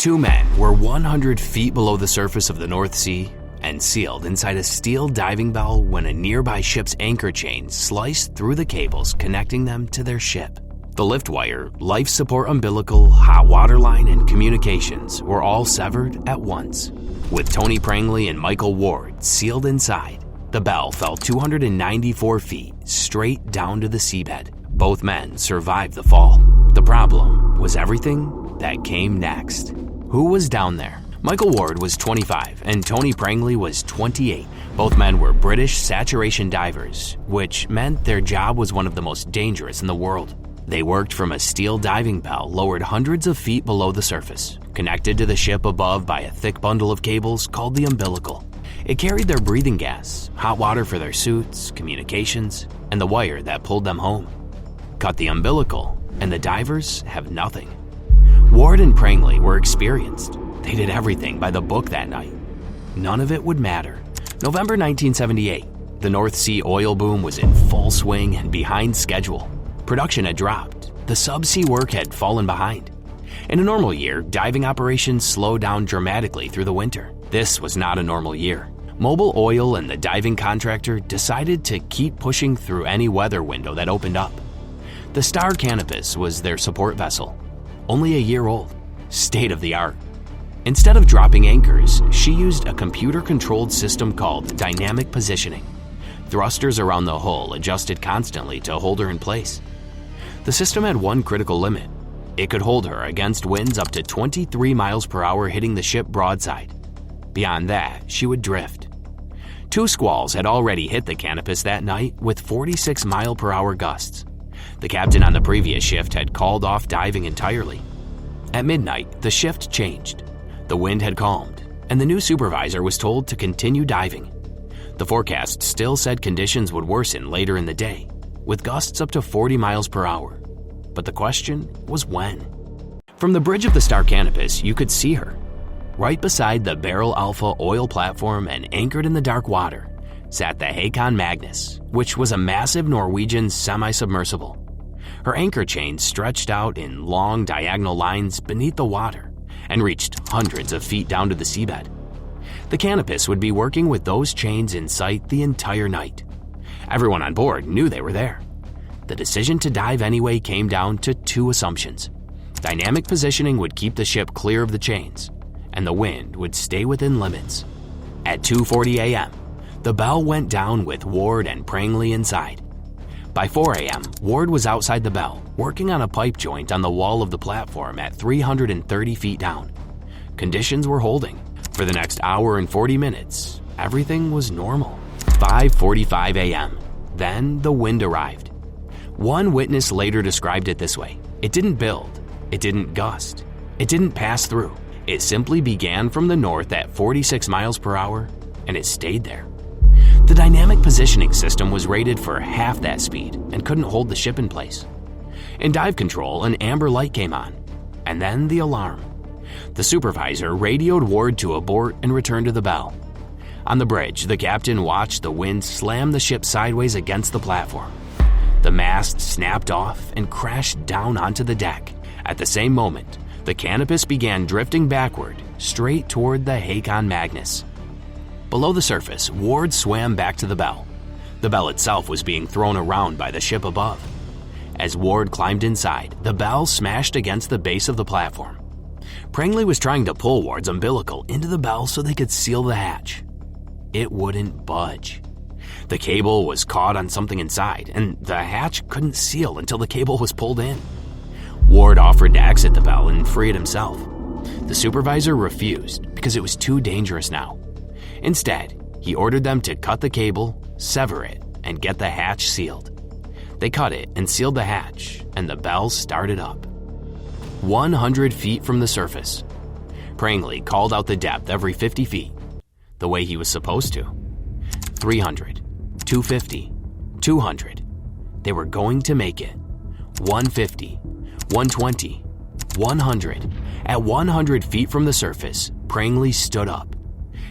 Two men were 100 feet below the surface of the North Sea and sealed inside a steel diving bell when a nearby ship's anchor chain sliced through the cables connecting them to their ship. The lift wire, life support umbilical, hot water line, and communications were all severed at once. With Tony Prangley and Michael Ward sealed inside, the bell fell 294 feet straight down to the seabed. Both men survived the fall. The problem was everything that came next. Who was down there? Michael Ward was 25 and Tony Prangley was 28. Both men were British saturation divers, which meant their job was one of the most dangerous in the world. They worked from a steel diving bell lowered hundreds of feet below the surface, connected to the ship above by a thick bundle of cables called the umbilical. It carried their breathing gas, hot water for their suits, communications, and the wire that pulled them home. Cut the umbilical, and the divers have nothing. Ward and Prangley were experienced. They did everything by the book that night. None of it would matter. November 1978, the North Sea oil boom was in full swing and behind schedule. Production had dropped. The subsea work had fallen behind. In a normal year, diving operations slowed down dramatically through the winter. This was not a normal year. Mobil Oil and the diving contractor decided to keep pushing through any weather window that opened up. The Star Canopus was their support vessel, only a year old, state of the art. Instead of dropping anchors, she used a computer-controlled system called dynamic positioning. Thrusters around the hull adjusted constantly to hold her in place. The system had one critical limit. It could hold her against winds up to 23 miles per hour hitting the ship broadside. Beyond that, she would drift. Two squalls had already hit the Canopus that night with 46 mile per hour gusts. The captain on the previous shift had called off diving entirely. At midnight, the shift changed. The wind had calmed, and the new supervisor was told to continue diving. The forecast still said conditions would worsen later in the day, with gusts up to 40 miles per hour. But the question was when. From the bridge of the Star Canopus, you could see her. Right beside the Barrel Alpha oil platform and anchored in the dark water sat the Hakon Magnus, which was a massive Norwegian semi-submersible. Her anchor chain stretched out in long diagonal lines beneath the water and reached hundreds of feet down to the seabed. The Canopus would be working with those chains in sight the entire night. Everyone on board knew they were there. The decision to dive anyway came down to two assumptions. Dynamic positioning would keep the ship clear of the chains, and the wind would stay within limits. At 2:40 a.m., the bell went down with Ward and Prangley inside. By 4 a.m., Ward was outside the bell, working on a pipe joint on the wall of the platform at 330 feet down. Conditions were holding. For the next hour and 40 minutes, everything was normal. 5:45 a.m., then the wind arrived. One witness later described it this way: it didn't build, it didn't gust, it didn't pass through. It simply began from the north at 46 miles per hour, and it stayed there. The dynamic positioning system was rated for half that speed and couldn't hold the ship in place. In dive control, an amber light came on, and then the alarm. The supervisor radioed Ward to abort and return to the bell. On the bridge, the captain watched the wind slam the ship sideways against the platform. The mast snapped off and crashed down onto the deck. At the same moment, the Canopus began drifting backward, straight toward the Hakon Magnus. Below the surface, Ward swam back to the bell. The bell itself was being thrown around by the ship above. As Ward climbed inside, the bell smashed against the base of the platform. Prangley was trying to pull Ward's umbilical into the bell so they could seal the hatch. It wouldn't budge. The cable was caught on something inside, and the hatch couldn't seal until the cable was pulled in. Ward offered to exit the bell and free it himself. The supervisor refused because it was too dangerous now. Instead, he ordered them to cut the cable, sever it, and get the hatch sealed. They cut it and sealed the hatch, and the bell started up. 100 feet from the surface. Prangley called out the depth every 50 feet, the way he was supposed to. 300, 250, 200. They were going to make it. 150, 120, 100. At 100 feet from the surface, Prangley stood up.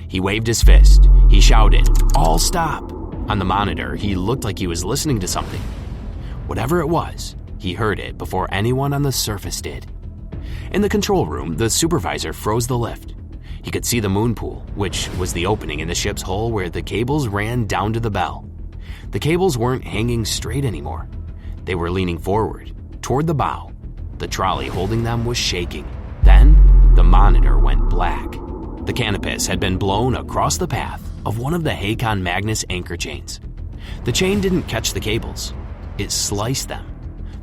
He waved his fist. He shouted, "All stop!" On the monitor, he looked like he was listening to something. Whatever it was, he heard it before anyone on the surface did. In the control room, the supervisor froze the lift. He could see the moon pool, which was the opening in the ship's hull where the cables ran down to the bell. The cables weren't hanging straight anymore. They were leaning forward, toward the bow. The trolley holding them was shaking. Then, the monitor went black. The Canopus had been blown across the path of one of the Hakon Magnus anchor chains. The chain didn't catch the cables. It sliced them.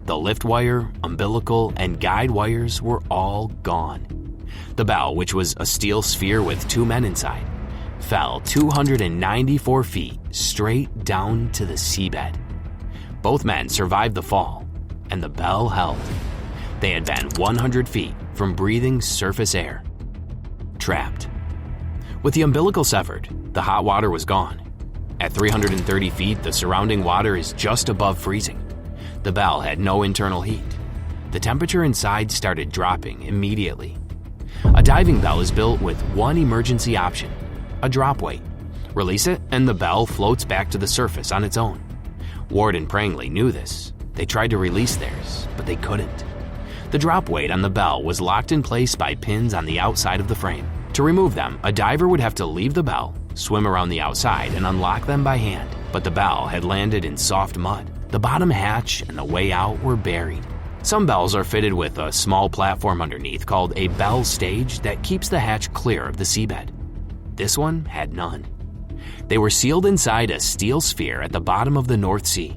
The lift wire, umbilical, and guide wires were all gone. The bell, which was a steel sphere with 2 men inside, fell 294 feet straight down to the seabed. Both men survived the fall, and the bell held. They had been 100 feet from breathing surface air. Trapped. With the umbilical severed, the hot water was gone. At 330 feet, the surrounding water is just above freezing. The bell had no internal heat. The temperature inside started dropping immediately. A diving bell is built with one emergency option: a drop weight. Release it, and the bell floats back to the surface on its own. Ward and Prangley knew this. They tried to release theirs, but they couldn't. The drop weight on the bell was locked in place by pins on the outside of the frame. To remove them, a diver would have to leave the bell, swim around the outside, and unlock them by hand. But the bell had landed in soft mud. The bottom hatch and the way out were buried. Some bells are fitted with a small platform underneath called a bell stage that keeps the hatch clear of the seabed. This one had none. They were sealed inside a steel sphere at the bottom of the North Sea.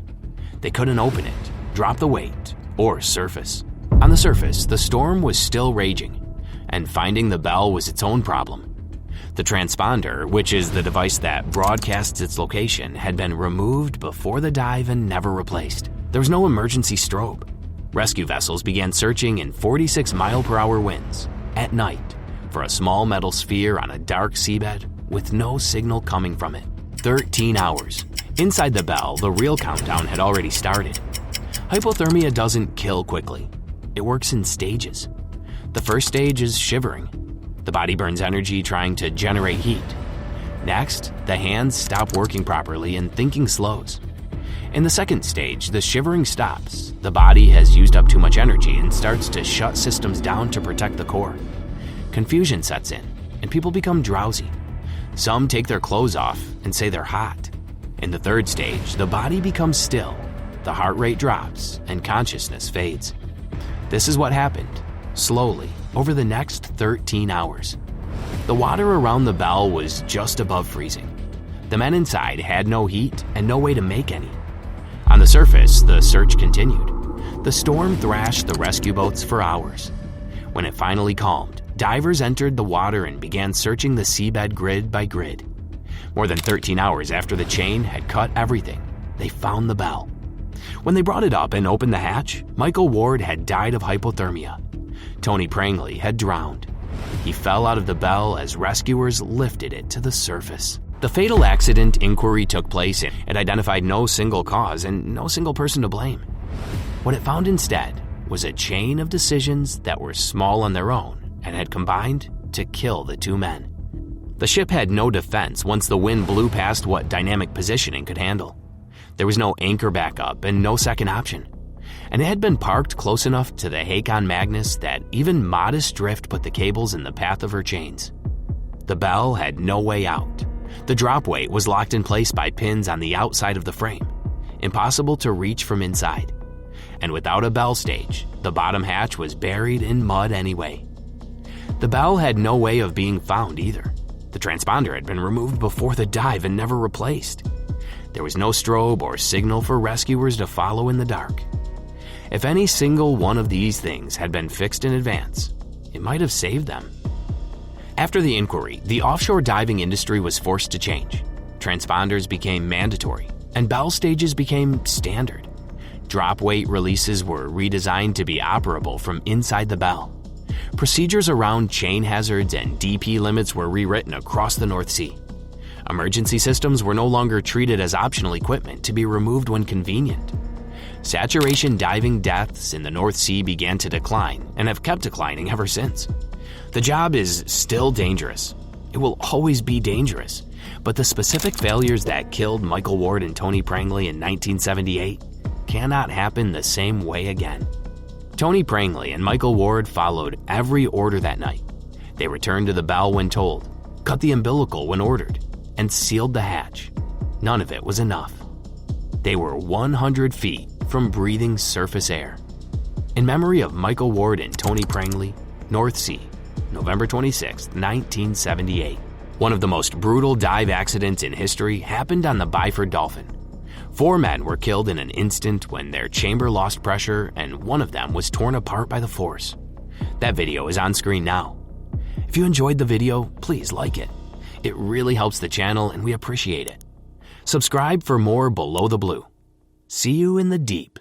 They couldn't open it, drop the weight, or surface. On the surface, the storm was still raging, and finding the bell was its own problem. The transponder, which is the device that broadcasts its location, had been removed before the dive and never replaced. There was no emergency strobe. Rescue vessels began searching in 46-mile-per-hour winds at night for a small metal sphere on a dark seabed with no signal coming from it. 13 hours. Inside the bell, the real countdown had already started. Hypothermia doesn't kill quickly. It works in stages. The first stage is shivering. The body burns energy trying to generate heat. Next, the hands stop working properly and thinking slows. In the second stage, the shivering stops. The body has used up too much energy and starts to shut systems down to protect the core. Confusion sets in, and people become drowsy. Some take their clothes off and say they're hot. In the third stage, the body becomes still. The heart rate drops and consciousness fades. This is what happened, slowly, over the next 13 hours. The water around the bell was just above freezing. The men inside had no heat and no way to make any. On the surface, the search continued. The storm thrashed the rescue boats for hours. When it finally calmed, divers entered the water and began searching the seabed grid by grid. More than 13 hours after the chain had cut everything, they found the bell. When they brought it up and opened the hatch, Michael Ward had died of hypothermia. Tony Prangley had drowned. He fell out of the bell as rescuers lifted it to the surface. The fatal accident inquiry took place and identified no single cause and no single person to blame. What it found instead was a chain of decisions that were small on their own and had combined to kill the 2 men. The ship had no defense once the wind blew past what dynamic positioning could handle. There was no anchor backup and no second option. And it had been parked close enough to the Hakon Magnus that even modest drift put the cables in the path of her chains. The bell had no way out. The drop weight was locked in place by pins on the outside of the frame, impossible to reach from inside. And without a bell stage, the bottom hatch was buried in mud anyway. The bell had no way of being found either. The transponder had been removed before the dive and never replaced. There was no strobe or signal for rescuers to follow in the dark. If any single one of these things had been fixed in advance, it might have saved them. After the inquiry, the offshore diving industry was forced to change. Transponders became mandatory, and bell stages became standard. Drop weight releases were redesigned to be operable from inside the bell. Procedures around chain hazards and DP limits were rewritten across the North Sea. Emergency systems were no longer treated as optional equipment to be removed when convenient. Saturation diving deaths in the North Sea began to decline and have kept declining ever since. The job is still dangerous. It will always be dangerous, but the specific failures that killed Michael Ward and Tony Prangley in 1978 cannot happen the same way again. Tony Prangley and Michael Ward followed every order that night. They returned to the bell when told, cut the umbilical when ordered, and sealed the hatch. None of it was enough. They were 100 feet from breathing surface air. In memory of Michael Ward and Tony Prangley, North Sea, November 26, 1978. One of the most brutal dive accidents in history happened on the Byford Dolphin. 4 men were killed in an instant when their chamber lost pressure and one of them was torn apart by the force. That video is on screen now. If you enjoyed the video, please like it. It really helps the channel and we appreciate it. Subscribe for more Below the Blue. See you in the deep.